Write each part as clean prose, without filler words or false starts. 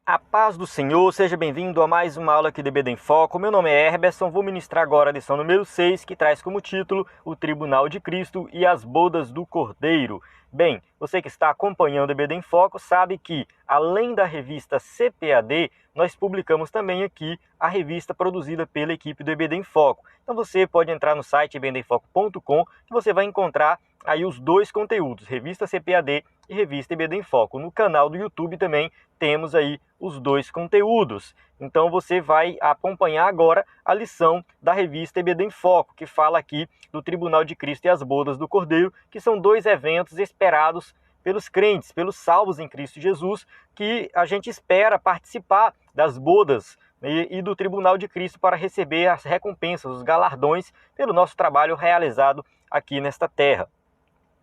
A paz do Senhor, seja bem-vindo a mais uma aula aqui do EBD em Foco. Meu nome é Herberson, vou ministrar agora a lição número 6, que traz como título o Tribunal de Cristo e as Bodas do Cordeiro. Bem, você que está acompanhando o EBD em Foco sabe que, além da revista CPAD, nós publicamos também aqui a revista produzida pela equipe do EBD em Foco. Então você pode entrar no site ebdemfoco.com que você vai encontrar aí os dois conteúdos, revista CPAD e revista EBD em Foco. No canal do YouTube também temos aí os dois conteúdos. Então você vai acompanhar agora a lição da revista EBD em Foco, que fala aqui do Tribunal de Cristo e as Bodas do Cordeiro, que são dois eventos esperados pelos crentes, pelos salvos em Cristo Jesus, que a gente espera participar das bodas e do Tribunal de Cristo para receber as recompensas, os galardões pelo nosso trabalho realizado aqui nesta terra.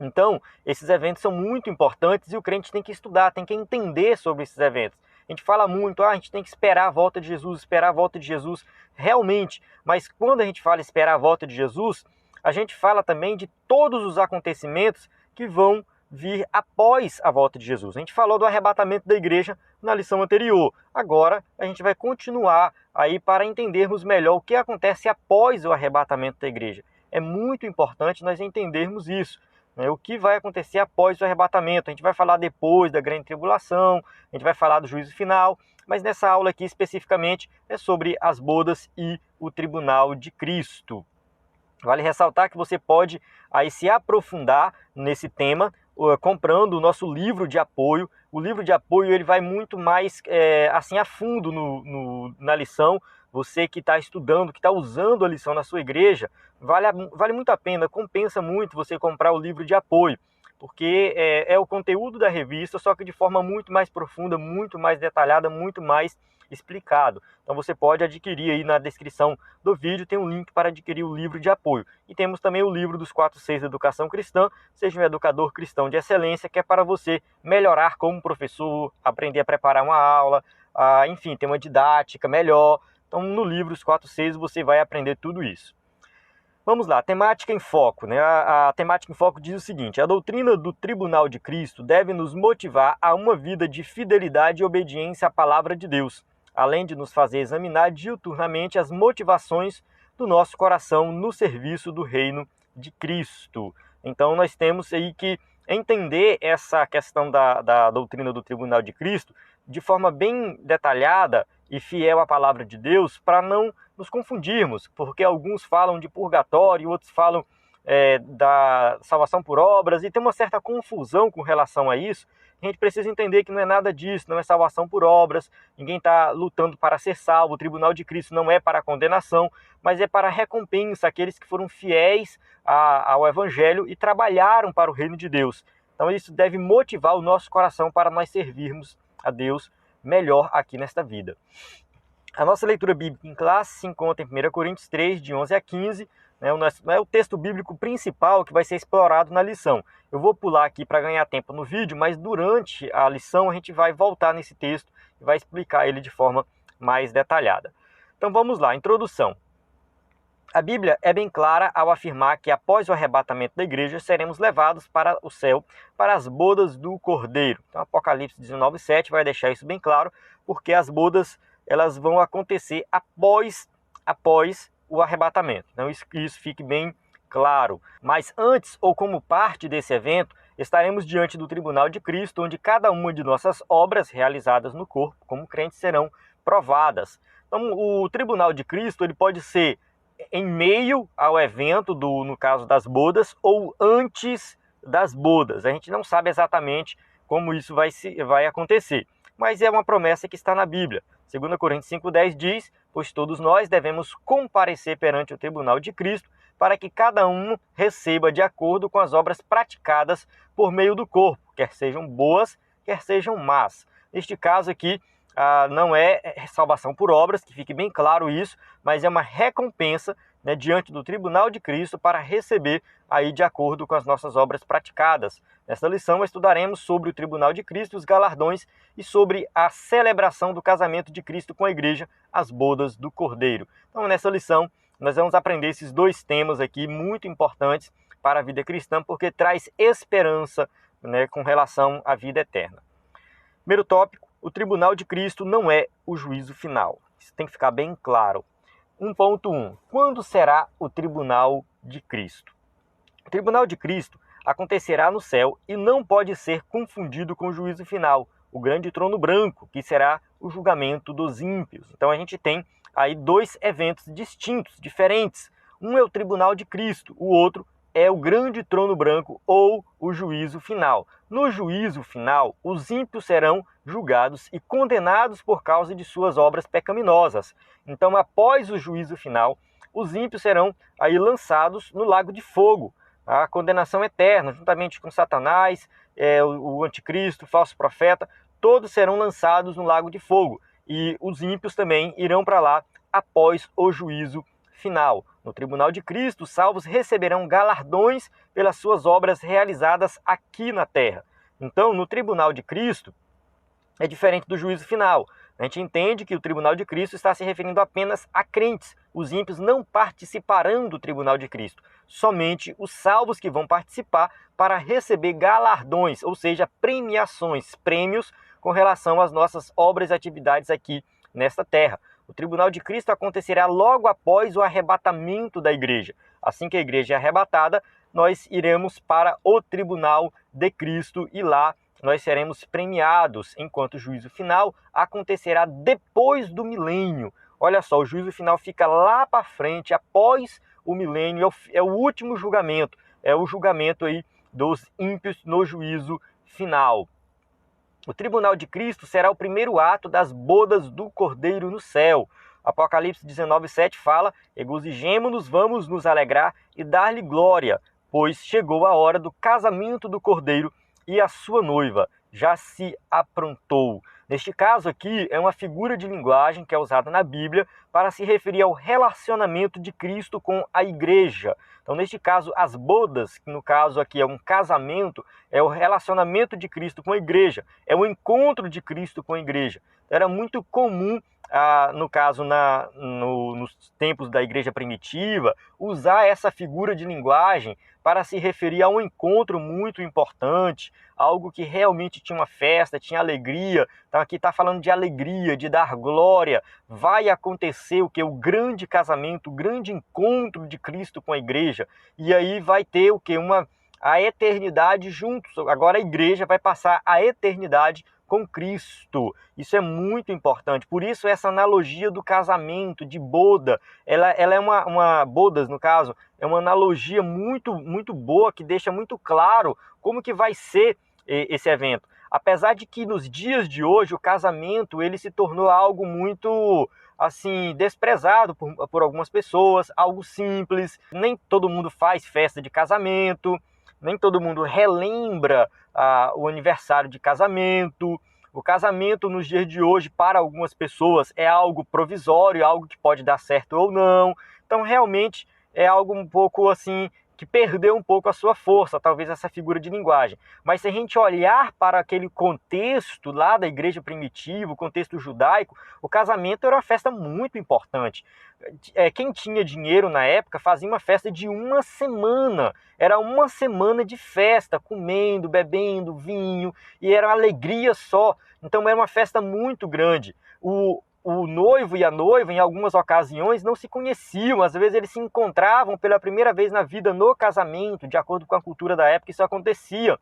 Então, esses eventos são muito importantes e o crente tem que estudar, tem que entender sobre esses eventos. A gente fala muito, a gente tem que esperar a volta de Jesus, realmente. Mas quando a gente fala esperar a volta de Jesus, a gente fala também de todos os acontecimentos que vão vir após a volta de Jesus. A gente falou do arrebatamento da igreja na lição anterior. Agora, a gente vai continuar aí para entendermos melhor o que acontece após o arrebatamento da igreja. É muito importante nós entendermos isso. O que vai acontecer após o arrebatamento. A gente vai falar depois da grande tribulação, a gente vai falar do juízo final, mas nessa aula aqui especificamente é sobre as bodas e o tribunal de Cristo. Vale ressaltar que você pode aí se aprofundar nesse tema comprando o nosso livro de apoio. O livro de apoio ele vai muito mais assim a fundo na lição. Você que está estudando, que está usando a lição na sua igreja, vale muito a pena, compensa muito você comprar o livro de apoio, porque é o conteúdo da revista, só que de forma muito mais profunda, muito mais detalhada, muito mais explicado. Então você pode adquirir aí na descrição do vídeo, tem um link para adquirir o livro de apoio. E temos também o livro dos 4 Cs da Educação Cristã, seja um educador cristão de excelência, que é para você melhorar como professor, aprender a preparar uma aula, enfim, ter uma didática melhor. Então, no livro Os 4 Cs, você vai aprender tudo isso. Vamos lá, temática em foco. A temática em foco diz o seguinte: a doutrina do Tribunal de Cristo deve nos motivar a uma vida de fidelidade e obediência à palavra de Deus, além de nos fazer examinar diuturnamente as motivações do nosso coração no serviço do reino de Cristo. Então, nós temos aí que entender essa questão da doutrina do Tribunal de Cristo de forma bem detalhada e fiel à palavra de Deus, para não nos confundirmos, porque alguns falam de purgatório, outros falam da salvação por obras, e tem uma certa confusão com relação a isso. A gente precisa entender que não é nada disso, não é salvação por obras, ninguém está lutando para ser salvo, o Tribunal de Cristo não é para condenação, mas é para recompensa aqueles que foram fiéis ao Evangelho e trabalharam para o reino de Deus. Então isso deve motivar o nosso coração para nós servirmos a Deus melhor aqui nesta vida. A nossa leitura bíblica em classe se encontra em 1 Coríntios 3, de 11 a 15, é o texto bíblico principal que vai ser explorado na lição. Eu vou pular aqui para ganhar tempo no vídeo, mas durante a lição a gente vai voltar nesse texto e vai explicar ele de forma mais detalhada. Então vamos lá, introdução. A Bíblia é bem clara ao afirmar que após o arrebatamento da igreja seremos levados para o céu, para as bodas do Cordeiro. Então Apocalipse 19:7 vai deixar isso bem claro, porque as bodas elas vão acontecer após o arrebatamento. Então isso fique bem claro. Mas antes ou como parte desse evento, estaremos diante do Tribunal de Cristo, onde cada uma de nossas obras realizadas no corpo como crentes serão provadas. Então o Tribunal de Cristo ele pode ser em meio ao evento, no caso das bodas, ou antes das bodas. A gente não sabe exatamente como isso vai acontecer, mas é uma promessa que está na Bíblia. 2 Coríntios 5:10 diz: pois todos nós devemos comparecer perante o tribunal de Cristo, para que cada um receba de acordo com as obras praticadas por meio do corpo, quer sejam boas, quer sejam más. Neste caso aqui, não é salvação por obras, que fique bem claro isso, mas é uma recompensa diante do Tribunal de Cristo para receber aí de acordo com as nossas obras praticadas. Nesta lição estudaremos sobre o Tribunal de Cristo, os galardões e sobre a celebração do casamento de Cristo com a igreja, as bodas do Cordeiro. Então nessa lição nós vamos aprender esses dois temas aqui muito importantes para a vida cristã, porque traz esperança com relação à vida eterna. Primeiro tópico, o tribunal de Cristo não é o juízo final. Isso tem que ficar bem claro. 1.1. Quando será o tribunal de Cristo? O tribunal de Cristo acontecerá no céu e não pode ser confundido com o juízo final, o grande trono branco, que será o julgamento dos ímpios. Então a gente tem aí dois eventos distintos, diferentes. Um é o tribunal de Cristo, o outro é o grande trono branco ou o juízo final. No juízo final, os ímpios serão julgados e condenados por causa de suas obras pecaminosas. Então, após o juízo final, os ímpios serão aí lançados no lago de fogo, a condenação eterna, juntamente com Satanás, o anticristo, o falso profeta, todos serão lançados no lago de fogo. E os ímpios também irão para lá após o juízo final. No tribunal de Cristo, os salvos receberão galardões pelas suas obras realizadas aqui na terra. Então, no tribunal de Cristo, é diferente do juízo final. A gente entende que o tribunal de Cristo está se referindo apenas a crentes. Os ímpios não participarão do tribunal de Cristo. Somente os salvos que vão participar para receber galardões, ou seja, premiações, prêmios com relação às nossas obras e atividades aqui nesta terra. O tribunal de Cristo acontecerá logo após o arrebatamento da igreja. Assim que a igreja é arrebatada, nós iremos para o tribunal de Cristo e lá nós seremos premiados, enquanto o juízo final acontecerá depois do milênio. Olha só, o juízo final fica lá para frente, após o milênio, é o último julgamento, é o julgamento aí dos ímpios no juízo final. O tribunal de Cristo será o primeiro ato das bodas do Cordeiro no céu. Apocalipse 19:7 fala: regozijemo-nos, vamos nos alegrar e dar-lhe glória, pois chegou a hora do casamento do Cordeiro e a sua noiva já se aprontou. Neste caso aqui, é uma figura de linguagem que é usada na Bíblia para se referir ao relacionamento de Cristo com a igreja. Então, neste caso, as bodas, que no caso aqui é um casamento, é o relacionamento de Cristo com a igreja, é o encontro de Cristo com a igreja. Era muito comum, no caso, nos tempos da igreja primitiva, usar essa figura de linguagem para se referir a um encontro muito importante, algo que realmente tinha uma festa, tinha alegria. Então aqui está falando de alegria, de dar glória. Vai acontecer o que? O grande casamento, o grande encontro de Cristo com a igreja. E aí vai ter o que? A eternidade juntos. Agora a igreja vai passar a eternidade com Cristo. Isso é muito importante. Por isso essa analogia do casamento, de boda, ela é uma bodas, no caso, é uma analogia muito boa, que deixa muito claro como que vai ser esse evento. Apesar de que nos dias de hoje o casamento ele se tornou algo muito assim desprezado por algumas pessoas, algo simples. Nem todo mundo faz festa de casamento, nem todo mundo relembra o aniversário de casamento. O casamento nos dias de hoje, para algumas pessoas, é algo provisório, algo que pode dar certo ou não. Então, realmente, é algo um pouco assim, que perdeu um pouco a sua força, talvez essa figura de linguagem. Mas se a gente olhar para aquele contexto lá da igreja primitiva, o contexto judaico, o casamento era uma festa muito importante. Quem tinha dinheiro na época fazia uma festa de uma semana. Era uma semana de festa, comendo, bebendo, vinho, e era uma alegria só. Então era uma festa muito grande. O noivo e a noiva, em algumas ocasiões, não se conheciam. Às vezes eles se encontravam pela primeira vez na vida no casamento, de acordo com a cultura da época, isso acontecia.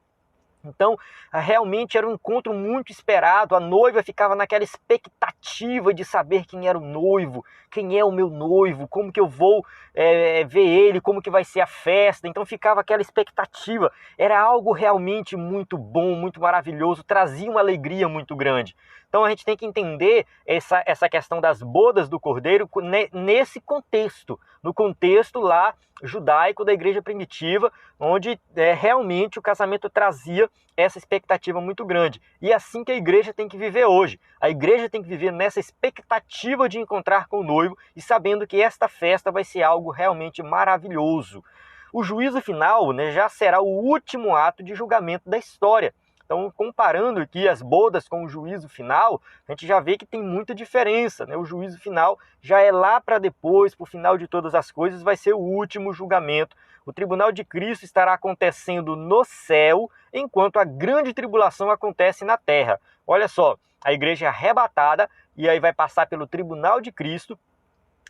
Então, realmente era um encontro muito esperado. A noiva ficava naquela expectativa de saber quem era o noivo, quem é o meu noivo, como que eu vou ver ele, como que vai ser a festa. Então ficava aquela expectativa. Era algo realmente muito bom, muito maravilhoso, trazia uma alegria muito grande. Então a gente tem que entender essa questão das bodas do Cordeiro nesse contexto, no contexto lá judaico da igreja primitiva, onde realmente o casamento trazia essa expectativa muito grande. E é assim que a igreja tem que viver hoje. A igreja tem que viver nessa expectativa de encontrar com o noivo e sabendo que esta festa vai ser algo realmente maravilhoso. O juízo final, já será o último ato de julgamento da história. Então, comparando aqui as bodas com o juízo final, a gente já vê que tem muita diferença, O juízo final já é lá para depois, para o final de todas as coisas, vai ser o último julgamento. O tribunal de Cristo estará acontecendo no céu, enquanto a grande tribulação acontece na terra. Olha só, a igreja é arrebatada e aí vai passar pelo tribunal de Cristo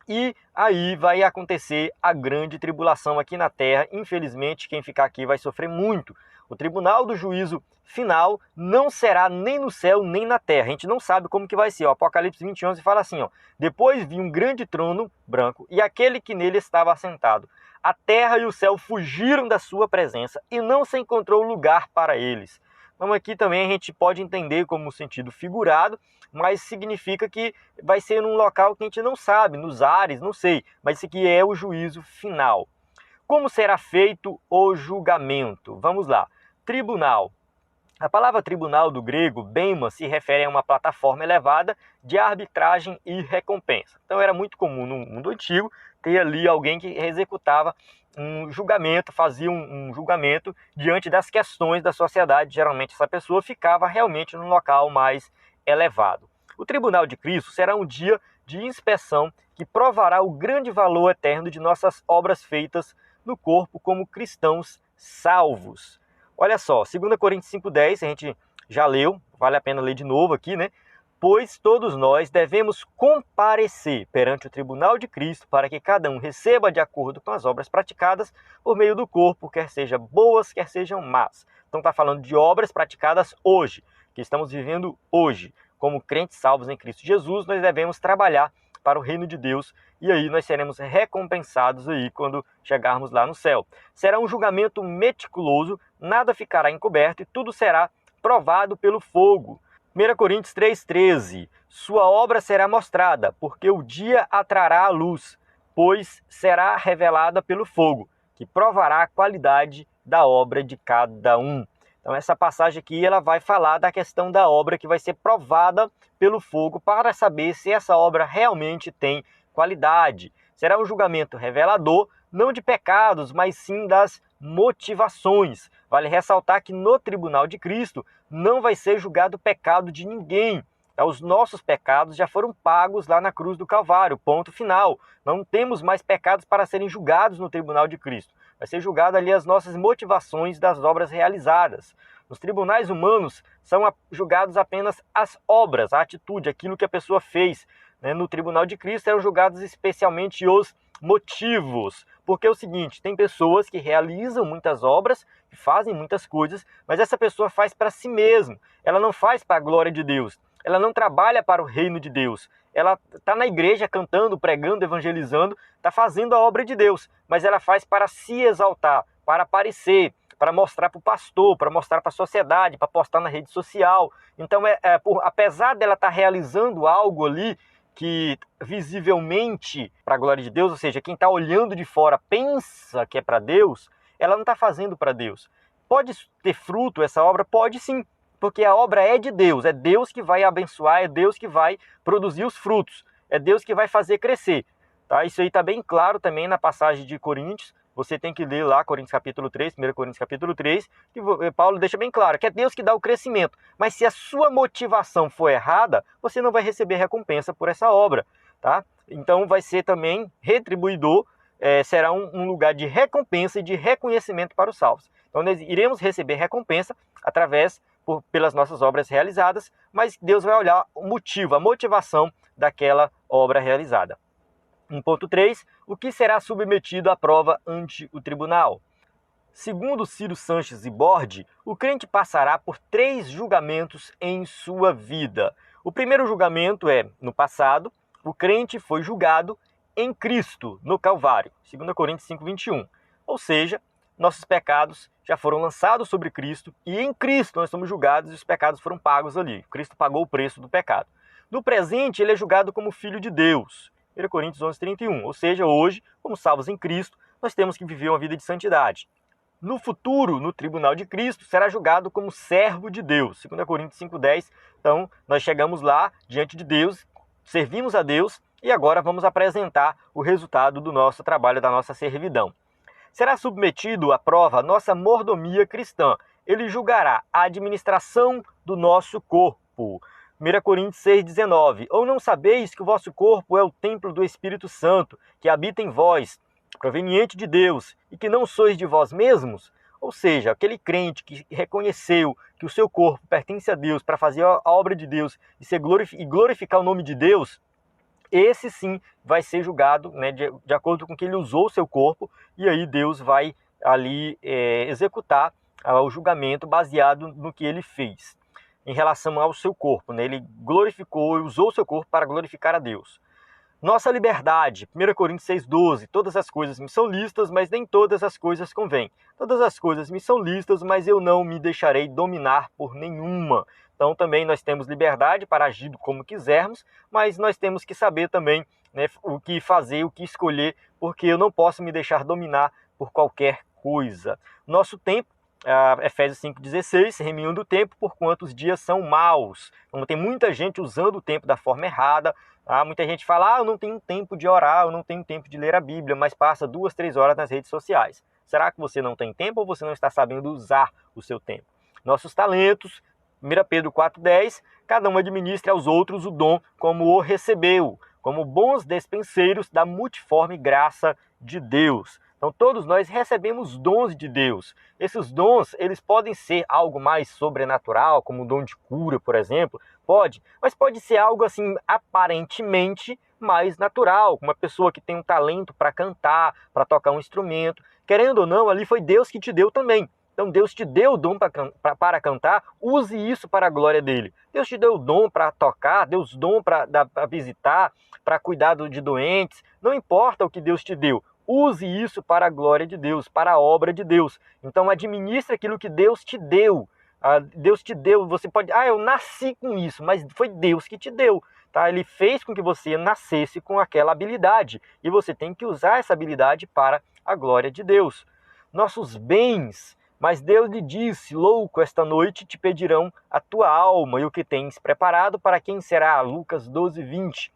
e aí vai acontecer a grande tribulação aqui na terra. Infelizmente, quem ficar aqui vai sofrer muito. O tribunal do juízo final não será nem no céu nem na terra. A gente não sabe como que vai ser. O Apocalipse 20:11 fala assim, ó: depois vi um grande trono branco e aquele que nele estava assentado. A terra e o céu fugiram da sua presença e não se encontrou lugar para eles. Então aqui também a gente pode entender como sentido figurado, mas significa que vai ser num local que a gente não sabe, nos ares, não sei, mas isso aqui é o juízo final. Como será feito o julgamento? Vamos lá. Tribunal. A palavra tribunal do grego, bema, se refere a uma plataforma elevada de arbitragem e recompensa. Então era muito comum no mundo antigo ter ali alguém que executava um julgamento, fazia um julgamento diante das questões da sociedade. Geralmente essa pessoa ficava realmente num local mais elevado. O tribunal de Cristo será um dia de inspeção que provará o grande valor eterno de nossas obras feitas no corpo como cristãos salvos. Olha só, 2 Coríntios 5:10, a gente já leu, vale a pena ler de novo aqui, né? Pois todos nós devemos comparecer perante o tribunal de Cristo para que cada um receba de acordo com as obras praticadas por meio do corpo, quer sejam boas, quer sejam más. Então está falando de obras praticadas hoje, que estamos vivendo hoje. Como crentes salvos em Cristo Jesus, nós devemos trabalhar para o reino de Deus e aí nós seremos recompensados aí quando chegarmos lá no céu. Será um julgamento meticuloso, nada ficará encoberto e tudo será provado pelo fogo. 1 Coríntios 3:13, sua obra será mostrada, porque o dia a trará a luz, pois será revelada pelo fogo, que provará a qualidade da obra de cada um. Então essa passagem aqui ela vai falar da questão da obra que vai ser provada pelo fogo para saber se essa obra realmente tem qualidade. Será um julgamento revelador, não de pecados, mas sim das motivações. Vale ressaltar que no tribunal de Cristo não vai ser julgado o pecado de ninguém. Os nossos pecados já foram pagos lá na cruz do Calvário, ponto final. Não temos mais pecados para serem julgados no tribunal de Cristo. Vai ser julgado ali as nossas motivações das obras realizadas. Nos tribunais humanos são julgados apenas as obras, a atitude, aquilo que a pessoa fez. No tribunal de Cristo serão julgados especialmente os motivos. Porque é o seguinte, tem pessoas que realizam muitas obras, que fazem muitas coisas, mas essa pessoa faz para si mesma. Ela não faz para a glória de Deus. Ela não trabalha para o reino de Deus. Ela está na igreja cantando, pregando, evangelizando, está fazendo a obra de Deus, mas ela faz para se exaltar, para aparecer, para mostrar para o pastor, para mostrar para a sociedade, para postar na rede social. Então, apesar dela estar realizando algo ali que visivelmente para a glória de Deus, ou seja, quem está olhando de fora pensa que é para Deus, ela não está fazendo para Deus. Pode ter fruto essa obra? Pode sim, porque a obra é de Deus, é Deus que vai abençoar, é Deus que vai produzir os frutos, é Deus que vai fazer crescer. Tá? Isso aí está bem claro também na passagem de Coríntios. Você tem que ler lá Coríntios capítulo 3, 1 Coríntios capítulo 3, que Paulo deixa bem claro que é Deus que dá o crescimento. Mas se a sua motivação for errada, você não vai receber recompensa por essa obra. Tá? Então vai ser também retribuidor, será um lugar de recompensa e de reconhecimento para os salvos. Então nós iremos receber recompensa pelas nossas obras realizadas, mas Deus vai olhar o motivo, a motivação daquela obra realizada. 1.3. O que será submetido à prova ante o tribunal? Segundo Ciro Sanches e Borde, o crente passará por 3 julgamentos em sua vida. O primeiro julgamento é, no passado, o crente foi julgado em Cristo, no Calvário. 2 Coríntios 5:21. Ou seja, nossos pecados já foram lançados sobre Cristo e em Cristo nós somos julgados e os pecados foram pagos ali. Cristo pagou o preço do pecado. No presente, ele é julgado como filho de Deus. 1 Coríntios 11:31. Ou seja, hoje, como salvos em Cristo, nós temos que viver uma vida de santidade. No futuro, no tribunal de Cristo, será julgado como servo de Deus. 2 Coríntios 5:10. Então, nós chegamos lá, diante de Deus, servimos a Deus e agora vamos apresentar o resultado do nosso trabalho, da nossa servidão. Será submetido à prova a nossa mordomia cristã. Ele julgará a administração do nosso corpo. 1 Coríntios 6:19. Ou não sabeis que o vosso corpo é o templo do Espírito Santo, que habita em vós, proveniente de Deus, e que não sois de vós mesmos? Ou seja, aquele crente que reconheceu que o seu corpo pertence a Deus para fazer a obra de Deus e glorificar o nome de Deus, esse sim vai ser julgado, né, de acordo com que ele usou o seu corpo, e aí Deus vai ali executar o julgamento baseado no que ele fez em relação ao seu corpo, né? Ele glorificou e usou o seu corpo para glorificar a Deus. Nossa liberdade, 1 Coríntios 6,12, todas as coisas me são lícitas, mas nem todas as coisas convêm. Todas as coisas me são lícitas, mas eu não me deixarei dominar por nenhuma. Então também nós temos liberdade para agir como quisermos, mas nós temos que saber também, né, o que fazer, o que escolher, porque eu não posso me deixar dominar por qualquer coisa. Nosso tempo, Efésios 5,16, reminhando o tempo, porquanto os dias são maus. Então tem muita gente usando o tempo da forma errada. Muita gente fala, eu não tenho tempo de orar, eu não tenho tempo de ler a Bíblia, mas passa 2, 3 horas nas redes sociais. Será que você não tem tempo ou você não está sabendo usar o seu tempo? Nossos talentos, 1 Pedro 4,10, cada um administra aos outros o dom como o recebeu, como bons despenseiros da multiforme graça de Deus. Então todos nós recebemos dons de Deus. Esses dons, eles podem ser algo mais sobrenatural, como o dom de cura, por exemplo. Pode, mas pode ser algo assim aparentemente mais natural, uma pessoa que tem um talento para cantar, para tocar um instrumento. Querendo ou não, ali foi Deus que te deu também. Então Deus te deu o dom para cantar, use isso para a glória dele. Deus te deu o dom para tocar, deu o dom para visitar, para cuidar de doentes. Não importa o que Deus te deu, use isso para a glória de Deus, para a obra de Deus. Então administre aquilo que Deus te deu. Deus te deu, você pode, eu nasci com isso, mas foi Deus que te deu, tá? Ele fez com que você nascesse com aquela habilidade, e você tem que usar essa habilidade para a glória de Deus. Nossos bens, mas Deus lhe disse, louco, esta noite te pedirão a tua alma, e o que tens preparado para quem será? Lucas 12:20.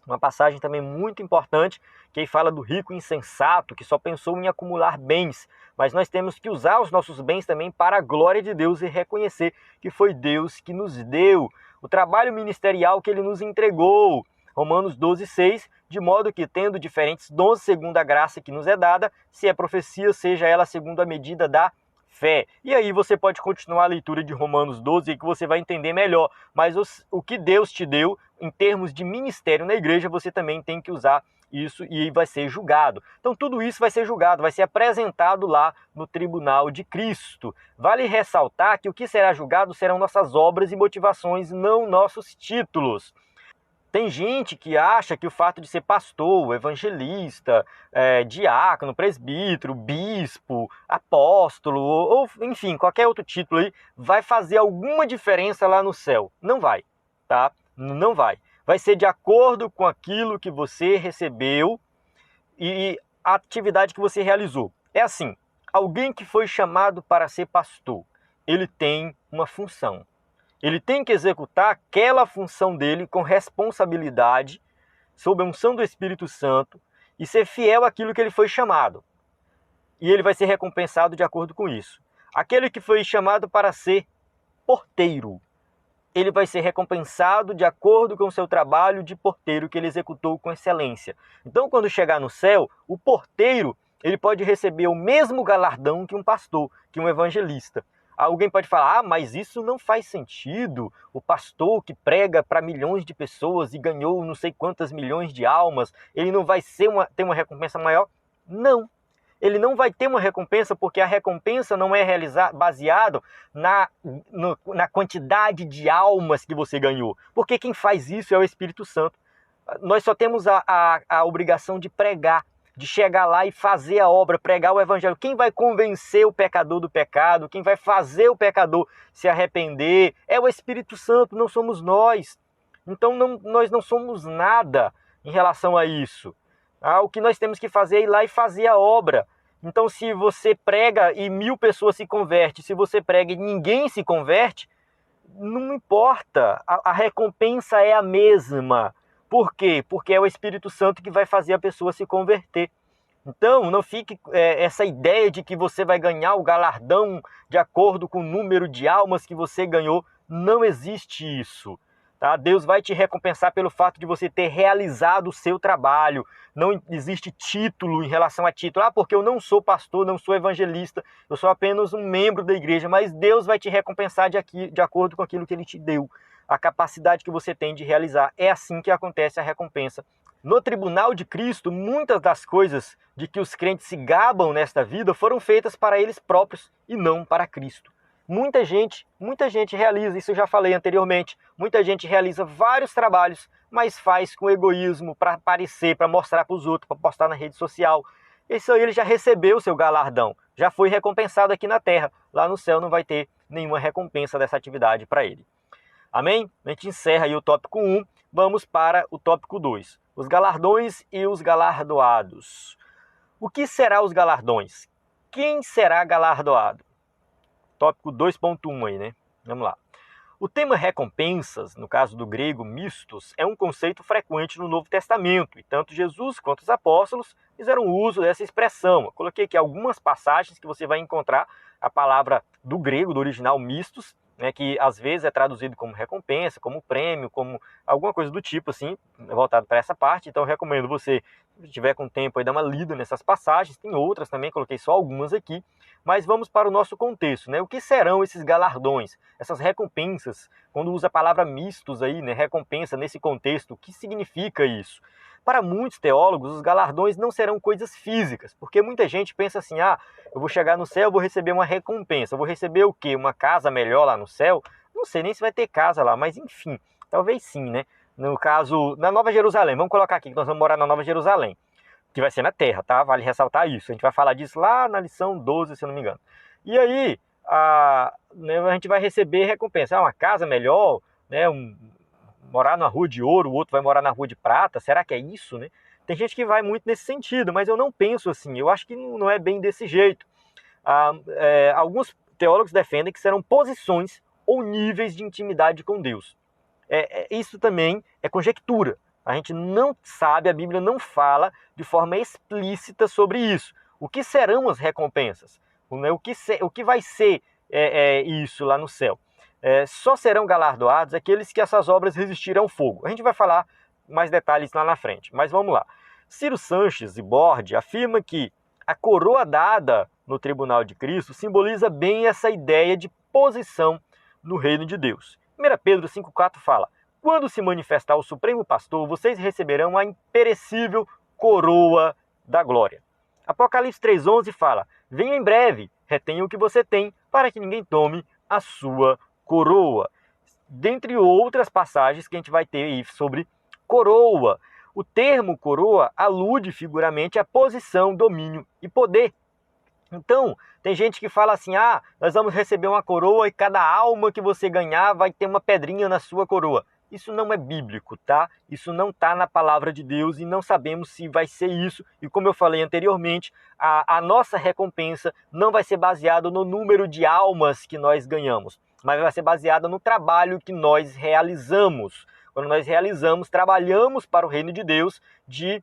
Uma passagem também muito importante, que aí fala do rico insensato, que só pensou em acumular bens. Mas nós temos que usar os nossos bens também para a glória de Deus e reconhecer que foi Deus que nos deu o trabalho ministerial que Ele nos entregou. Romanos 12:6, de modo que, tendo diferentes dons segundo a graça que nos é dada, se é profecia, seja ela segundo a medida da fé. E aí você pode continuar a leitura de Romanos 12, que você vai entender melhor. Mas o que Deus te deu, em termos de ministério na igreja, você também tem que usar isso e vai ser julgado. Então tudo isso vai ser julgado, vai ser apresentado lá no tribunal de Cristo. Vale ressaltar que o que será julgado serão nossas obras e motivações, não nossos títulos. Tem gente que acha que o fato de ser pastor, evangelista, diácono, presbítero, bispo, apóstolo, ou enfim, qualquer outro título aí, vai fazer alguma diferença lá no céu. Não vai, tá? Não vai. Vai ser de acordo com aquilo que você recebeu e a atividade que você realizou. É assim, alguém que foi chamado para ser pastor, ele tem uma função. Ele tem que executar aquela função dele com responsabilidade, sob a unção do Espírito Santo, e ser fiel àquilo que ele foi chamado. E ele vai ser recompensado de acordo com isso. Aquele que foi chamado para ser porteiro, ele vai ser recompensado de acordo com o seu trabalho de porteiro que ele executou com excelência. Então, quando chegar no céu, o porteiro, ele pode receber o mesmo galardão que um pastor, que um evangelista. Alguém pode falar, mas isso não faz sentido. O pastor que prega para milhões de pessoas e ganhou não sei quantas milhões de almas, ele não vai ter uma recompensa maior? Não. Ele não vai ter uma recompensa porque a recompensa não é baseado na quantidade de almas que você ganhou. Porque quem faz isso é o Espírito Santo. Nós só temos a obrigação de pregar, de chegar lá e fazer a obra, pregar o evangelho. Quem vai convencer o pecador do pecado, quem vai fazer o pecador se arrepender, é o Espírito Santo, não somos nós. Então nós não somos nada em relação a isso. O que nós temos que fazer é ir lá e fazer a obra. Então se você prega e 1000 pessoas se convertem, se você prega e ninguém se converte, não importa, a recompensa é a mesma. Por quê? Porque é o Espírito Santo que vai fazer a pessoa se converter. Então, não fique essa ideia de que você vai ganhar o galardão de acordo com o número de almas que você ganhou. Não existe isso. Tá? Deus vai te recompensar pelo fato de você ter realizado o seu trabalho. Não existe título em relação a título. Porque eu não sou pastor, não sou evangelista, eu sou apenas um membro da igreja. Mas Deus vai te recompensar de acordo com aquilo que Ele te deu. A capacidade que você tem de realizar. É assim que acontece a recompensa. No tribunal de Cristo, muitas das coisas de que os crentes se gabam nesta vida foram feitas para eles próprios e não para Cristo. Muita gente realiza, isso eu já falei anteriormente, muita gente realiza vários trabalhos, mas faz com egoísmo, para aparecer, para mostrar para os outros, para postar na rede social. Isso aí ele já recebeu o seu galardão, já foi recompensado aqui na terra. Lá no céu não vai ter nenhuma recompensa dessa atividade para ele. Amém? A gente encerra aí o tópico 1, vamos para o tópico 2. Os galardões e os galardoados. O que será os galardões? Quem será galardoado? Tópico 2.1 aí, né? Vamos lá. O tema recompensas, no caso do grego mistos, é um conceito frequente no Novo Testamento, e tanto Jesus quanto os apóstolos fizeram uso dessa expressão. Eu coloquei aqui algumas passagens que você vai encontrar a palavra do grego, do original mistos, né, que às vezes é traduzido como recompensa, como prêmio, como alguma coisa do tipo assim, voltado para essa parte. Então eu recomendo você, se tiver com tempo, aí dar uma lida nessas passagens. Tem outras também, coloquei só algumas aqui. Mas vamos para o nosso contexto, né? O que serão esses galardões, essas recompensas? Quando usa a palavra mistos aí, né? Recompensa nesse contexto, o que significa isso? Para muitos teólogos, os galardões não serão coisas físicas, porque muita gente pensa assim, eu vou chegar no céu, eu vou receber uma recompensa. Eu vou receber o quê? Uma casa melhor lá no céu? Não sei nem se vai ter casa lá, mas enfim, talvez sim, né? No caso, na Nova Jerusalém, vamos colocar aqui que nós vamos morar na Nova Jerusalém, que vai ser na Terra, tá? Vale ressaltar isso. A gente vai falar disso lá na lição 12, se eu não me engano. E aí, a gente vai receber recompensa. Uma casa melhor, né? Morar na rua de ouro, o outro vai morar na rua de prata. Será que é isso, né? Tem gente que vai muito nesse sentido, mas eu não penso assim. Eu acho que não é bem desse jeito. Alguns teólogos defendem que serão posições ou níveis de intimidade com Deus. Isso também é conjectura. A gente não sabe, a Bíblia não fala de forma explícita sobre isso. O que serão as recompensas? O que vai ser isso lá no céu? Só serão galardoados aqueles que essas obras resistirão ao fogo. A gente vai falar mais detalhes lá na frente, mas vamos lá. Ciro Sanches e Borde afirma que a coroa dada no tribunal de Cristo simboliza bem essa ideia de posição no reino de Deus. 1 Pedro 5,4 fala: quando se manifestar o Supremo Pastor, vocês receberão a imperecível coroa da glória. Apocalipse 3,11 fala: venha em breve, retenha o que você tem, para que ninguém tome a sua coroa. Dentre outras passagens que a gente vai ter aí sobre coroa. O termo coroa alude figuramente à posição, domínio e poder. Então, tem gente que fala assim, nós vamos receber uma coroa e cada alma que você ganhar vai ter uma pedrinha na sua coroa. Isso não é bíblico, tá? Isso não está na palavra de Deus e não sabemos se vai ser isso. E como eu falei anteriormente, a nossa recompensa não vai ser baseada no número de almas que nós ganhamos, mas vai ser baseada no trabalho que nós realizamos. Quando nós realizamos, trabalhamos para o reino de Deus de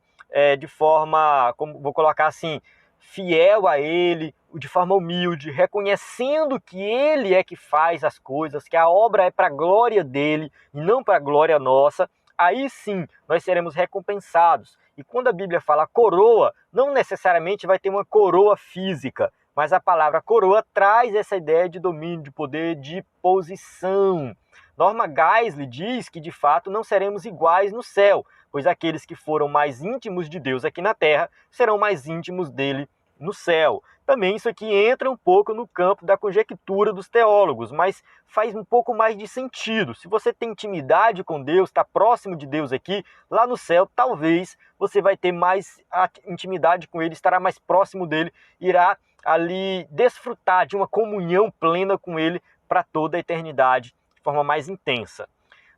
forma, como vou colocar assim, fiel a Ele, de forma humilde, reconhecendo que Ele é que faz as coisas, que a obra é para a glória dEle e não para a glória nossa, aí sim nós seremos recompensados. E quando a Bíblia fala coroa, não necessariamente vai ter uma coroa física, mas a palavra coroa traz essa ideia de domínio, de poder, de posição. Norma Geisler diz que de fato não seremos iguais no céu, pois aqueles que foram mais íntimos de Deus aqui na terra serão mais íntimos dele no céu. Também isso aqui entra um pouco no campo da conjectura dos teólogos, mas faz um pouco mais de sentido. Se você tem intimidade com Deus, está próximo de Deus aqui, lá no céu, talvez você vai ter mais intimidade com Ele, estará mais próximo dele, irá ali desfrutar de uma comunhão plena com Ele para toda a eternidade, de forma mais intensa.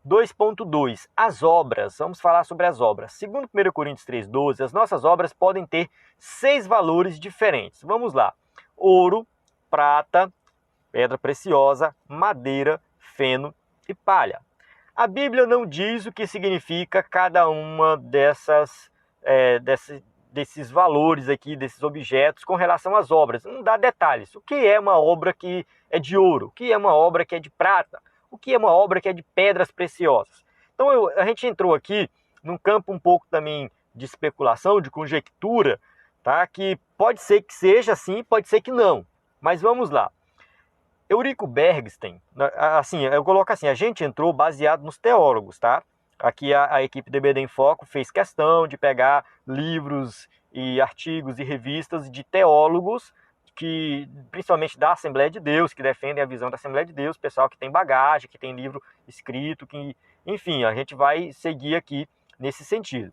2.2. As obras. Vamos falar sobre as obras. Segundo 1 Coríntios 3,12, as nossas obras podem ter 6 valores diferentes. Vamos lá. Ouro, prata, pedra preciosa, madeira, feno e palha. A Bíblia não diz o que significa cada uma desses valores aqui, desses objetos com relação às obras. Não dá detalhes. O que é uma obra que é de ouro? O que é uma obra que é de prata? O que é uma obra que é de pedras preciosas? Então a gente entrou aqui num campo um pouco também de especulação, de conjectura, tá? Que pode ser que seja assim, pode ser que não. Mas vamos lá. Eurico Bergsten, assim, eu coloco assim, a gente entrou baseado nos teólogos, tá? Aqui a equipe DBD em Foco fez questão de pegar livros e artigos e revistas de teólogos, que principalmente da Assembleia de Deus, que defendem a visão da Assembleia de Deus, pessoal que tem bagagem, que tem livro escrito, que, enfim, a gente vai seguir aqui nesse sentido.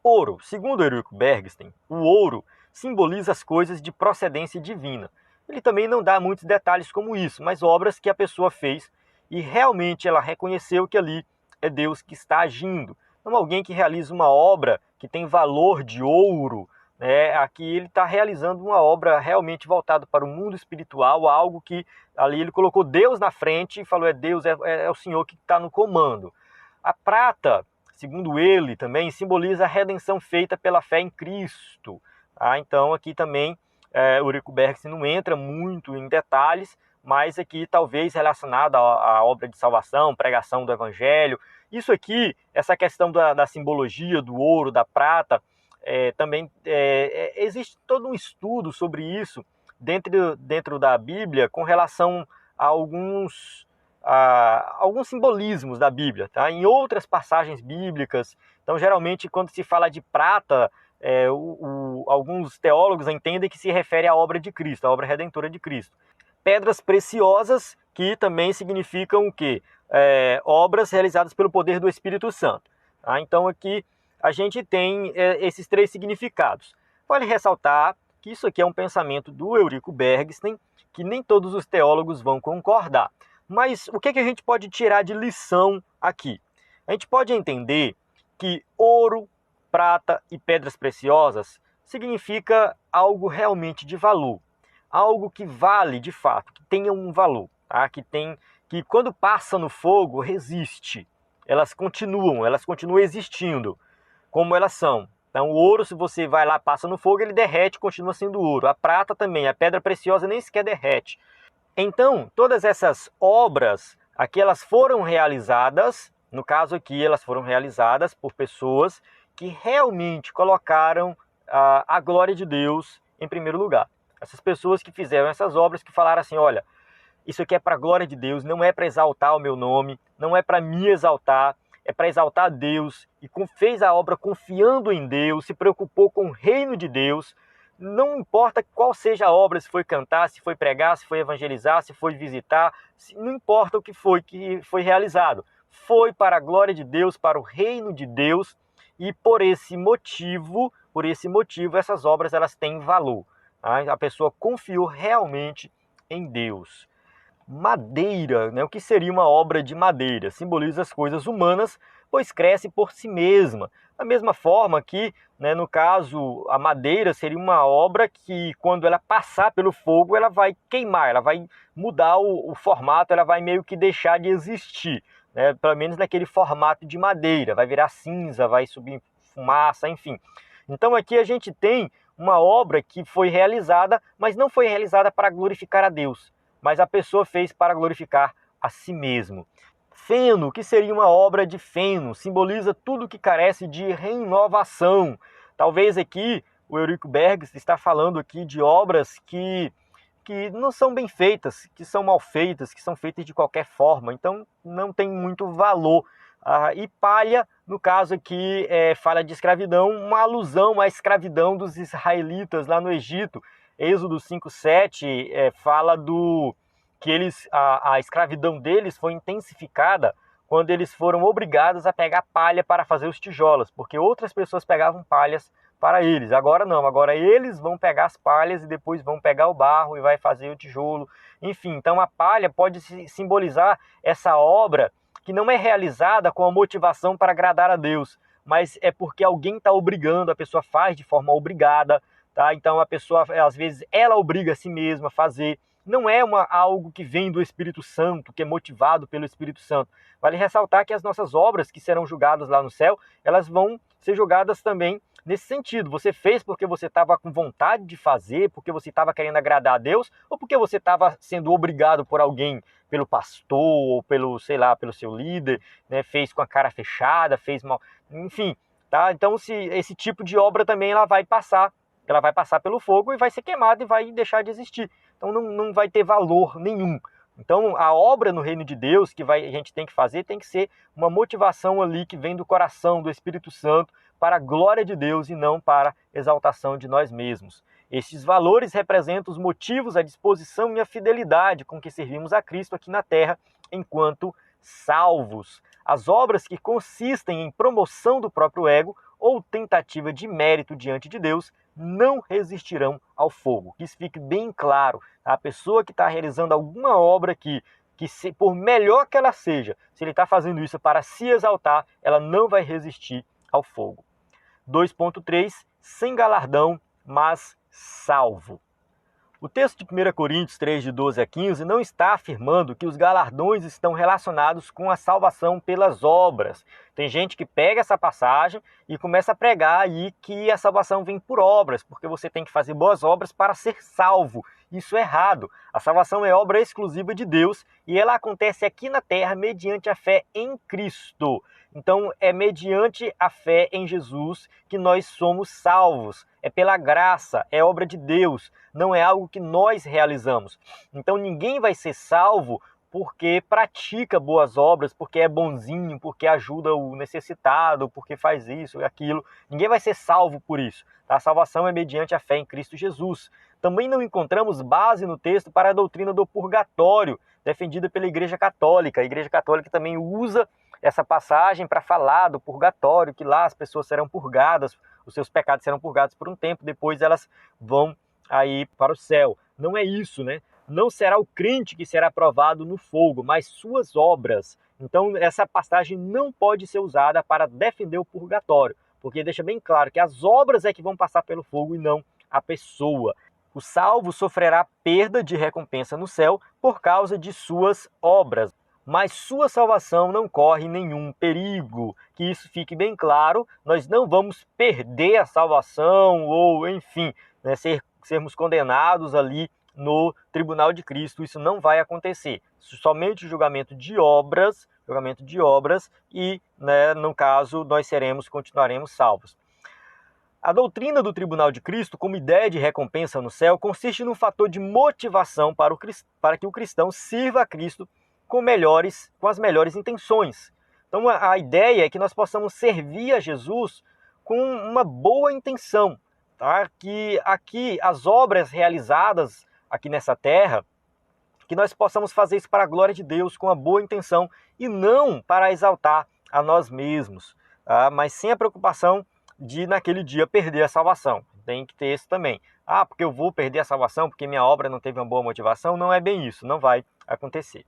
Ouro, segundo Eurico Bergsten, o ouro simboliza as coisas de procedência divina. Ele também não dá muitos detalhes como isso, mas obras que a pessoa fez e realmente ela reconheceu que ali é Deus que está agindo. Então alguém que realiza uma obra que tem valor de ouro, né, aqui ele está realizando uma obra realmente voltada para o mundo espiritual, algo que ali ele colocou Deus na frente e falou, é Deus, é o Senhor que está no comando. A prata, segundo ele também, simboliza a redenção feita pela fé em Cristo. Tá? Então aqui também Eurico Bergsten não entra muito em detalhes, mas aqui talvez relacionado à obra de salvação, pregação do evangelho. Isso aqui, essa questão da simbologia do ouro, da prata, também existe todo um estudo sobre isso dentro da Bíblia com relação a alguns simbolismos da Bíblia, tá? Em outras passagens bíblicas. Então, geralmente, quando se fala de prata, alguns teólogos entendem que se refere à obra de Cristo, à obra redentora de Cristo. Pedras preciosas, que também significam o quê? Obras realizadas pelo poder do Espírito Santo. Tá? Então, aqui a gente tem esses três significados. Vale ressaltar que isso aqui é um pensamento do Eurico Bergsten, que nem todos os teólogos vão concordar. Mas o que a gente pode tirar de lição aqui? A gente pode entender que ouro, prata e pedras preciosas significa algo realmente de valor, algo que vale de fato, que tenha um valor, tá? Que quando passa no fogo resiste, elas continuam existindo como elas são. Então o ouro, se você vai lá, passa no fogo, ele derrete, continua sendo ouro. A prata também, a pedra preciosa nem sequer derrete. Então todas essas obras aqui, elas foram realizadas, no caso aqui elas foram realizadas por pessoas que realmente colocaram a glória de Deus em primeiro lugar. Essas pessoas que fizeram essas obras, que falaram assim, olha, isso aqui é para a glória de Deus, não é para exaltar o meu nome, não é para me exaltar, é para exaltar a Deus, e fez a obra confiando em Deus, se preocupou com o reino de Deus. Não importa qual seja a obra, se foi cantar, se foi pregar, se foi evangelizar, se foi visitar, não importa o que foi realizado. Foi para a glória de Deus, para o reino de Deus, e por esse motivo, essas obras elas têm valor. A pessoa confiou realmente em Deus. Madeira, né? O que seria uma obra de madeira? Simboliza as coisas humanas, pois cresce por si mesma. Da mesma forma que, né, no caso, a madeira seria uma obra que, quando ela passar pelo fogo, ela vai queimar, ela vai mudar o formato, ela vai meio que deixar de existir, né? Pelo menos naquele formato de madeira, vai virar cinza, vai subir fumaça, enfim. Então aqui a gente tem uma obra que foi realizada, mas não foi realizada para glorificar a Deus, mas a pessoa fez para glorificar a si mesmo. Feno, que seria uma obra de feno, simboliza tudo que carece de renovação. Talvez aqui o Eurico Bergsten está falando aqui de obras que não são bem feitas, que são mal feitas, que são feitas de qualquer forma, então não tem muito valor. E palha, no caso aqui, fala de escravidão, uma alusão à escravidão dos israelitas lá no Egito. Êxodo 5:7 fala que a escravidão deles foi intensificada quando eles foram obrigados a pegar palha para fazer os tijolos, porque outras pessoas pegavam palhas para eles. Agora não, agora eles vão pegar as palhas e depois vão pegar o barro e vai fazer o tijolo. Enfim, então a palha pode simbolizar essa obra que não é realizada com a motivação para agradar a Deus, mas é porque alguém está obrigando, a pessoa faz de forma obrigada, tá? Então a pessoa, às vezes, ela obriga a si mesma a fazer. Não é algo que vem do Espírito Santo, que é motivado pelo Espírito Santo. Vale ressaltar que as nossas obras que serão julgadas lá no céu, elas vão ser julgadas também nesse sentido. Você fez porque você estava com vontade de fazer, porque você estava querendo agradar a Deus, ou porque você estava sendo obrigado por alguém, pelo pastor, ou pelo, sei lá, pelo seu líder, né? Fez com a cara fechada, fez mal, enfim, tá? Então, se esse tipo de obra também ela vai passar pelo fogo e vai ser queimada e vai deixar de existir. Então, não vai ter valor nenhum. Então, a obra no reino de Deus que a gente tem que fazer tem que ser uma motivação ali que vem do coração do Espírito Santo para a glória de Deus e não para a exaltação de nós mesmos. Estes valores representam os motivos, a disposição e a fidelidade com que servimos a Cristo aqui na terra enquanto salvos. As obras que consistem em promoção do próprio ego ou tentativa de mérito diante de Deus não resistirão ao fogo. Que isso fique bem claro. A pessoa que está realizando alguma obra que por melhor que ela seja, se ele está fazendo isso para se exaltar, ela não vai resistir ao fogo. 2.3, sem galardão, mas salvo. O texto de 1 Coríntios 3, de 12 a 15, não está afirmando que os galardões estão relacionados com a salvação pelas obras. Tem gente que pega essa passagem e começa a pregar aí que a salvação vem por obras, porque você tem que fazer boas obras para ser salvo. Isso é errado. A salvação é obra exclusiva de Deus e ela acontece aqui na terra mediante a fé em Cristo. Então, é mediante a fé em Jesus que nós somos salvos. É pela graça, é obra de Deus, não é algo que nós realizamos. Então, ninguém vai ser salvo porque pratica boas obras, porque é bonzinho, porque ajuda o necessitado, porque faz isso e aquilo. Ninguém vai ser salvo por isso. A salvação é mediante a fé em Cristo Jesus. Também não encontramos base no texto para a doutrina do purgatório, defendida pela Igreja Católica. A Igreja Católica também usa essa passagem para falar do purgatório, que lá as pessoas serão purgadas, os seus pecados serão purgados por um tempo, depois elas vão aí para o céu. Não é isso, né? Não será o crente que será provado no fogo, mas suas obras. Então, essa passagem não pode ser usada para defender o purgatório, porque deixa bem claro que as obras é que vão passar pelo fogo e não a pessoa. O salvo sofrerá perda de recompensa no céu por causa de suas obras, mas sua salvação não corre nenhum perigo. Que isso fique bem claro, nós não vamos perder a salvação ou, enfim, né, sermos condenados ali no tribunal de Cristo. Isso não vai acontecer. Somente o julgamento de obras e, né, no caso, nós continuaremos salvos. A doutrina do tribunal de Cristo, como ideia de recompensa no céu, consiste num fator de motivação para que o cristão sirva a Cristo com as melhores intenções. Então a ideia é que nós possamos servir a Jesus com uma boa intenção, tá? Que aqui as obras realizadas aqui nessa terra, que nós possamos fazer isso para a glória de Deus com uma boa intenção e não para exaltar a nós mesmos, tá? Mas sem a preocupação de naquele dia perder a salvação. Tem que ter isso também. Porque eu vou perder a salvação porque minha obra não teve uma boa motivação. Não é bem isso, não vai acontecer.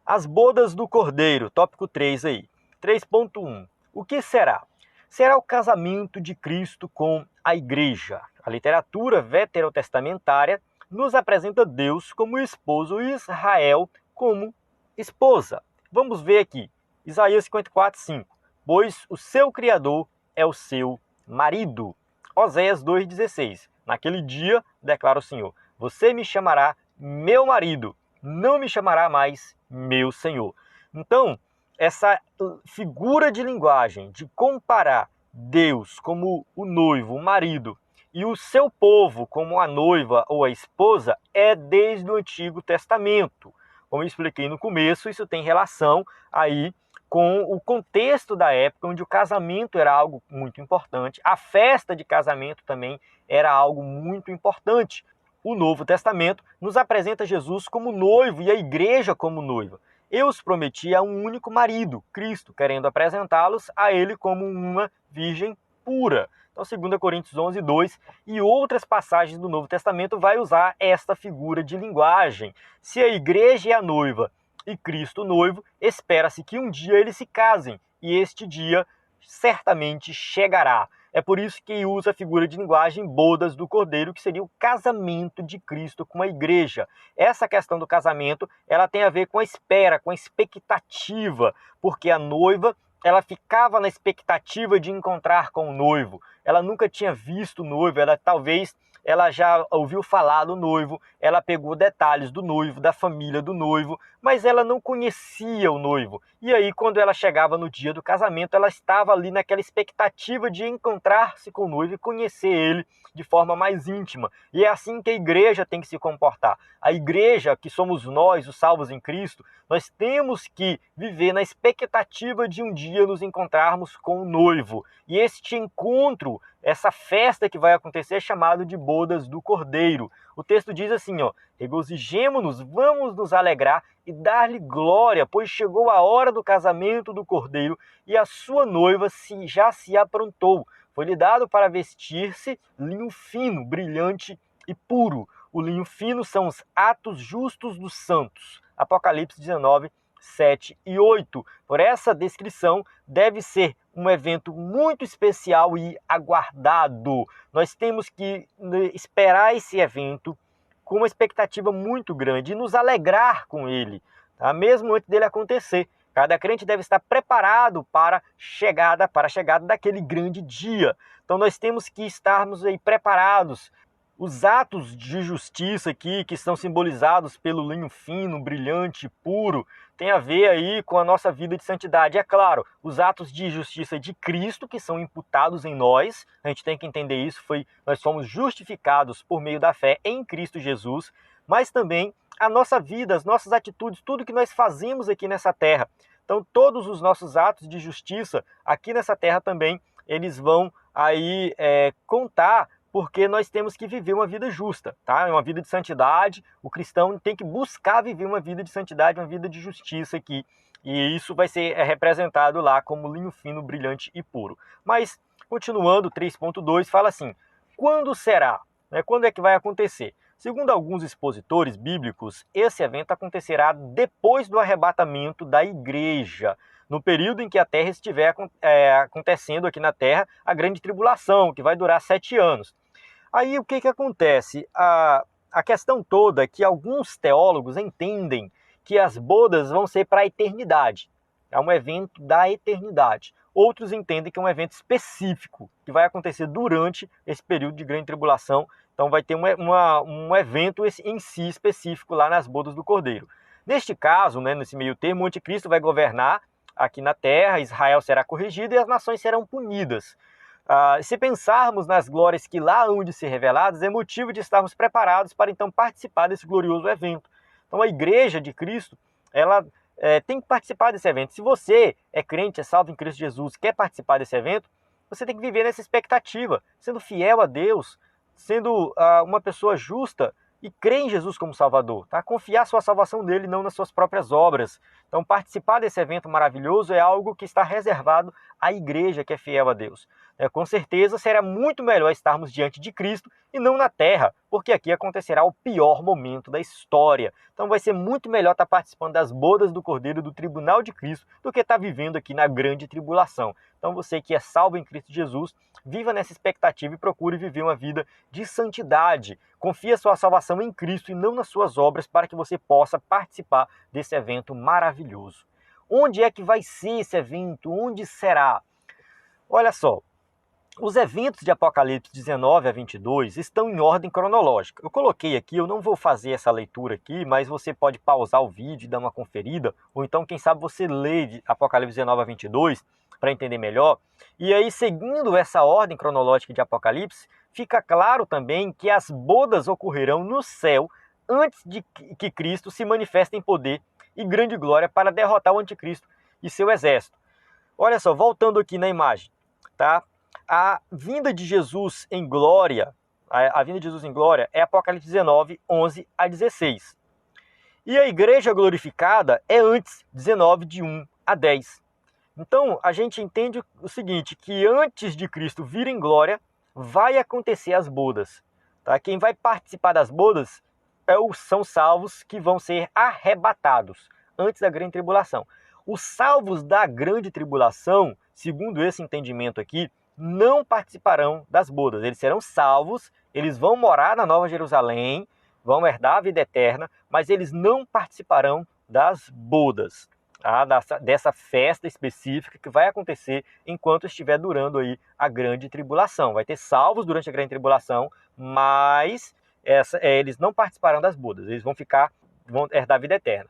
As bodas do Cordeiro, tópico 3 aí. 3.1. O que será? Será o casamento de Cristo com a igreja. A literatura veterotestamentária nos apresenta Deus como esposo e Israel como esposa. Vamos ver aqui. Isaías 54:5. Pois o seu Criador é o seu marido. Oséias 2:16. Naquele dia, declara o Senhor, você me chamará meu marido, não me chamará mais meu Senhor. Então, essa figura de linguagem de comparar Deus como o noivo, o marido, e o seu povo como a noiva ou a esposa é desde o Antigo Testamento. Como eu expliquei no começo, isso tem relação aí com o contexto da época, onde o casamento era algo muito importante, a festa de casamento também era algo muito importante. O Novo Testamento nos apresenta Jesus como noivo e a igreja como noiva. Eu os prometi a um único marido, Cristo, querendo apresentá-los a ele como uma virgem pura. Então, 2 Coríntios 11:2 e outras passagens do Novo Testamento vai usar esta figura de linguagem. Se a igreja é a noiva e Cristo o noivo, espera-se que um dia eles se casem, e este dia certamente chegará. É por isso que usa a figura de linguagem bodas do Cordeiro, que seria o casamento de Cristo com a igreja. Essa questão do casamento, ela tem a ver com a espera, com a expectativa, porque a noiva, ela ficava na expectativa de encontrar com o noivo. Ela nunca tinha visto o noivo, ela já ouviu falar do noivo, ela pegou detalhes do noivo, da família do noivo, mas ela não conhecia o noivo. E aí, quando ela chegava no dia do casamento, ela estava ali naquela expectativa de encontrar-se com o noivo e conhecer ele de forma mais íntima. E é assim que a igreja tem que se comportar. A igreja, que somos nós, os salvos em Cristo, nós temos que viver na expectativa de um dia nos encontrarmos com o noivo. E este encontro, essa festa que vai acontecer é chamado de bodas do Cordeiro. O texto diz assim, regozijemo-nos, vamos nos alegrar e dar-lhe glória, pois chegou a hora do casamento do Cordeiro e a sua noiva já se aprontou. Foi-lhe dado para vestir-se linho fino, brilhante e puro. O linho fino são os atos justos dos santos. Apocalipse 19, 7 e 8. Por essa descrição, deve ser um evento muito especial e aguardado. Nós temos que esperar esse evento com uma expectativa muito grande e nos alegrar com ele, tá? Mesmo antes dele acontecer. Cada crente deve estar preparado para a chegada daquele grande dia. Então nós temos que estarmos aí preparados. Os atos de justiça aqui, que estão simbolizados pelo linho fino, brilhante, puro, tem a ver aí com a nossa vida de santidade. É claro, os atos de justiça de Cristo, que são imputados em nós, a gente tem que entender isso, nós somos justificados por meio da fé em Cristo Jesus, mas também a nossa vida, as nossas atitudes, tudo que nós fazemos aqui nessa terra. Então todos os nossos atos de justiça aqui nessa terra também, eles vão aí contar, porque nós temos que viver uma vida justa, tá? Uma vida de santidade. O cristão tem que buscar viver uma vida de santidade, uma vida de justiça aqui. E isso vai ser representado lá como linho fino, brilhante e puro. Mas, continuando, 3.2 fala assim, quando será? Quando é que vai acontecer? Segundo alguns expositores bíblicos, esse evento acontecerá depois do arrebatamento da igreja, no período em que a terra estiver acontecendo aqui na terra, a grande tribulação, que vai durar 7 anos. Aí o que acontece? A questão toda é que alguns teólogos entendem que as bodas vão ser para a eternidade. É um evento da eternidade. Outros entendem que é um evento específico, que vai acontecer durante esse período de grande tribulação. Então vai ter um evento em si específico lá nas bodas do Cordeiro. Neste caso, nesse meio termo, o anticristo vai governar aqui na terra, Israel será corrigido e as nações serão punidas. Se pensarmos nas glórias que lá hão de ser reveladas, é motivo de estarmos preparados para então participar desse glorioso evento. Então a igreja de Cristo, ela tem que participar desse evento. Se você é crente, é salvo em Cristo Jesus, quer participar desse evento, você tem que viver nessa expectativa, sendo fiel a Deus, sendo uma pessoa justa e crer em Jesus como Salvador, tá? Confiar sua salvação nele, não nas suas próprias obras. Então participar desse evento maravilhoso é algo que está reservado à igreja que é fiel a Deus. Com certeza será muito melhor estarmos diante de Cristo e não na terra, porque aqui acontecerá o pior momento da história. Então vai ser muito melhor estar participando das bodas do Cordeiro, do tribunal de Cristo, do que estar vivendo aqui na grande tribulação. Então você que é salvo em Cristo Jesus, viva nessa expectativa e procure viver uma vida de santidade. Confie a sua salvação em Cristo e não nas suas obras, para que você possa participar desse evento maravilhoso. Onde é que vai ser esse evento? Onde será? Olha só, os eventos de Apocalipse 19 a 22 estão em ordem cronológica. Eu coloquei aqui, eu não vou fazer essa leitura aqui, mas você pode pausar o vídeo e dar uma conferida, ou então, quem sabe, você lê de Apocalipse 19 a 22 para entender melhor. E aí, seguindo essa ordem cronológica de Apocalipse, fica claro também que as bodas ocorrerão no céu antes de que Cristo se manifeste em poder e grande glória para derrotar o anticristo e seu exército. Olha só, voltando aqui na imagem, tá? A vinda de Jesus em glória, é Apocalipse 19, 11 a 16. E a igreja glorificada é antes, 19, de 1 a 10. Então, a gente entende o seguinte, que antes de Cristo vir em glória, vai acontecer as bodas. Tá? Quem vai participar das bodas são salvos que vão ser arrebatados antes da grande tribulação. Os salvos da grande tribulação, segundo esse entendimento aqui, não participarão das bodas. Eles serão salvos, eles vão morar na Nova Jerusalém, vão herdar a vida eterna, mas eles não participarão das bodas. tá? Dessa festa específica que vai acontecer enquanto estiver durando aí a grande tribulação. Vai ter salvos durante a grande tribulação, mas eles não participarão das bodas, eles vão herdar a vida eterna.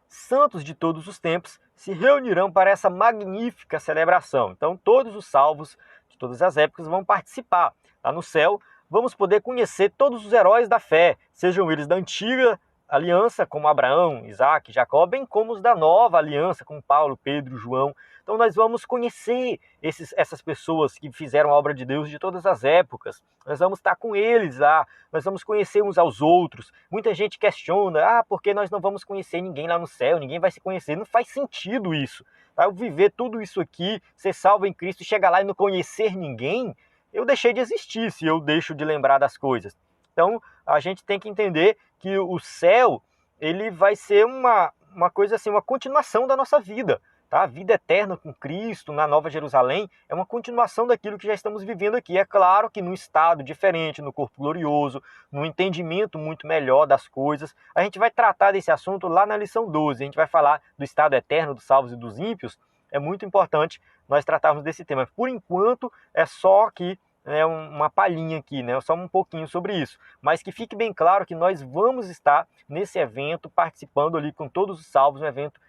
Santos de todos os tempos se reunirão para essa magnífica celebração. Então todos os salvos de todas as épocas vão participar. Lá no céu vamos poder conhecer todos os heróis da fé, sejam eles da antiga aliança, como Abraão, Isaac, Jacó, bem como os da nova aliança, como Paulo, Pedro, João. Então nós vamos conhecer essas pessoas que fizeram a obra de Deus de todas as épocas. Nós vamos estar com eles lá, nós vamos conhecer uns aos outros. Muita gente questiona, por que nós não vamos conhecer ninguém lá no céu? Ninguém vai se conhecer. Não faz sentido isso. Eu viver tudo isso aqui, ser salvo em Cristo, chegar lá e não conhecer ninguém, eu deixei de existir se eu deixo de lembrar das coisas. Então a gente tem que entender que o céu ele vai ser uma coisa assim, uma continuação da nossa vida. Tá? A vida eterna com Cristo, na Nova Jerusalém, é uma continuação daquilo que já estamos vivendo aqui. É claro que num estado diferente, no corpo glorioso, num entendimento muito melhor das coisas. A gente vai tratar desse assunto lá na lição 12. A gente vai falar do estado eterno dos salvos e dos ímpios. É muito importante nós tratarmos desse tema. Por enquanto, é só que uma palhinha aqui, só um pouquinho sobre isso. Mas que fique bem claro que nós vamos estar nesse evento, participando ali com todos os salvos, um evento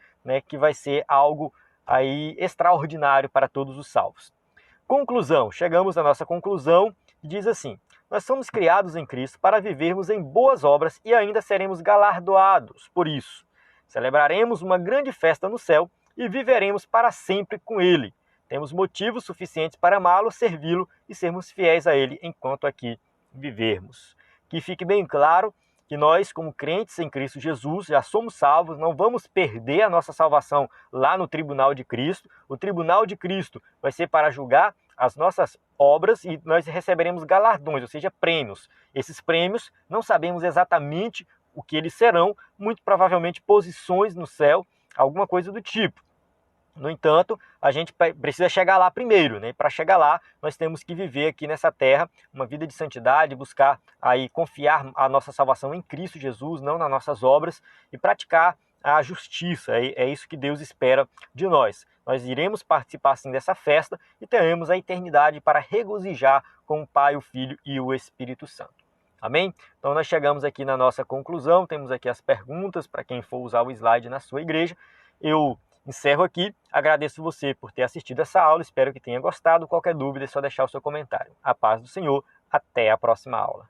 que vai ser algo aí extraordinário para todos os salvos. Conclusão, chegamos à nossa conclusão, que diz assim: nós somos criados em Cristo para vivermos em boas obras e ainda seremos galardoados por isso. Celebraremos uma grande festa no céu e viveremos para sempre com Ele. Temos motivos suficientes para amá-lo, servi-lo e sermos fiéis a Ele enquanto aqui vivermos. Que fique bem claro que nós, como crentes em Cristo Jesus, já somos salvos, não vamos perder a nossa salvação lá no tribunal de Cristo. O tribunal de Cristo vai ser para julgar as nossas obras e nós receberemos galardões, ou seja, prêmios. Esses prêmios não sabemos exatamente o que eles serão, muito provavelmente posições no céu, alguma coisa do tipo. No entanto, a gente precisa chegar lá primeiro, né? Para chegar lá, nós temos que viver aqui nessa terra uma vida de santidade, buscar aí confiar a nossa salvação em Cristo Jesus, não nas nossas obras, e praticar a justiça. É isso que Deus espera de nós. Nós iremos participar sim dessa festa e teremos a eternidade para regozijar com o Pai, o Filho e o Espírito Santo. Amém? Então nós chegamos aqui na nossa conclusão, temos aqui as perguntas para quem for usar o slide na sua igreja. Eu encerro aqui, agradeço você por ter assistido essa aula, espero que tenha gostado. Qualquer dúvida é só deixar o seu comentário. A paz do Senhor, até a próxima aula.